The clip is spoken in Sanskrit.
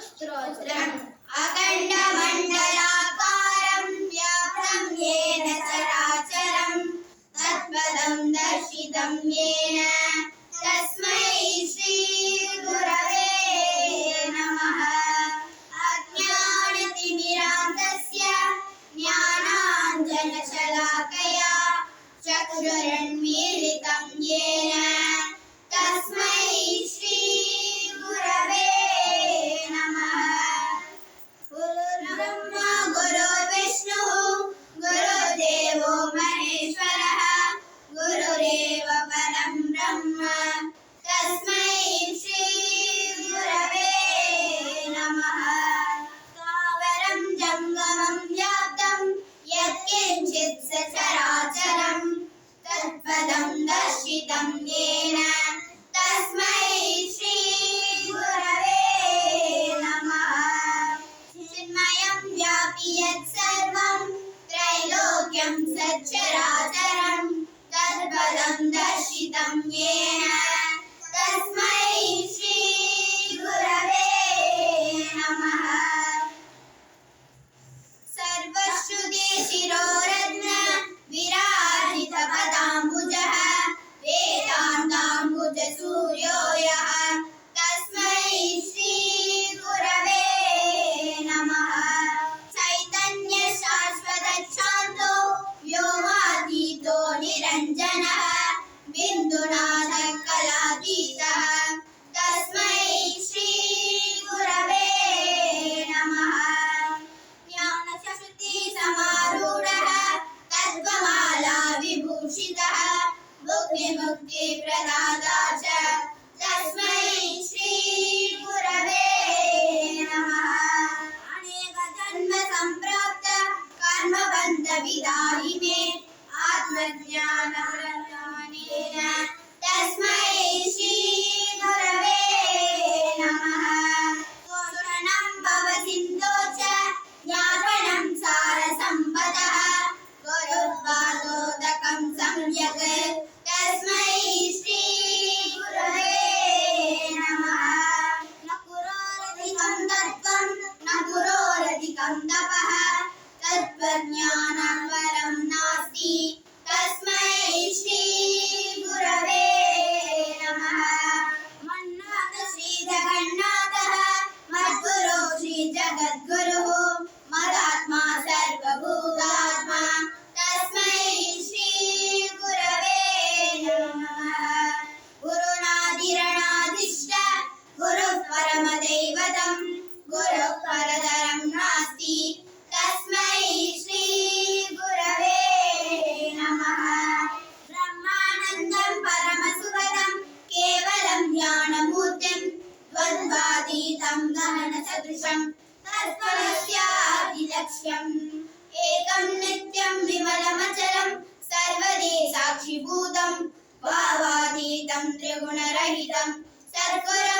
स्तोत्रम् अखण्डमण्डलाकारं व्याप्तं येन चराचरं तत्पदं दर्शितं येन तस्मै श्री गुरवे नमः। अज्ञानतिमिरान्धस्य ज्ञानाञ्जनशलाकया चक्षुरुन्मीलितं येन तस्मै श्री गुरवे नमः। गुरुर्ब्रह्मा गुरुर्विष्णुः गुरुर्देवो महेश्वरः गुरुरेव परं ब्रह्म तस्मै श्री गुरवे नमः। स्थावरं जङ्गमं व्याप्तं यत्किञ्चित् सचराचरं तत्पदं दर्शितं येन तस्मै श्री गुरवे नमः। चिन्मयं व्यापि यत्सर्वं त्रैलोक्यं सच्चराचरं तत्पदं दर्शितं येन तस्मै श्री गुरवे नमः। सर्वश्रुतिशिरोरत्न विराजितपदाम्बुजः वेदान्ताम्बुजसूर्यो यः तस्मै श्री गुरवे नमः। चैतन्यशाश्वतशान्तो व्योमातीतो निरञ्जनः बिन्दुनाथकलातीतः तस्मै श्री गुरवे नमः। ज्ञानशक्तिसमारूढः तत्त्वमाला विभूषितः मुक्तिप्रदाता च तस्मै श्री गुरवे नमः। अनेकजन्मसम्प्राप्त कर्मबन्धविदाहि मे आत्मज्ञानप्रदानेन तस्मै श्री गुरवे नमः। शोषणं भवसिन्धो च ज्ञापनं सारसम्पदः गुरुर्वादोदकं सम्यक् तस्मै श्री गुरवे नमः। न पुरोरधिकं तत्त्वं न पुरोरधिकं तपः तत्त्वज्ञानं परं नास्ति तस्मै श्री गुरवे नमः। मन्नाथ श्रीजगन्नाथः मद्गुरो श्रीजगद्गुरुः मदात्मा सर्वभूतात्मा तस्मै श्री गुरवे नमः। गुरुणादिरणादिष्ट गुरुः परमदैवतं गुरुः परतरं नास्ति तस्मै श्री गुरवे नमः। ब्रह्मानन्दं परमसुखदं केवलं ज्ञानमूर्तिं द्वन्द्वातीतं गहनसदृशं तत्त्वमस्यादिलक्ष्यम् एकं नित्यं विमलमचलं सर्वदे साक्षिभूतं भावातीतं त्रिगुणरहितं सद्गुरो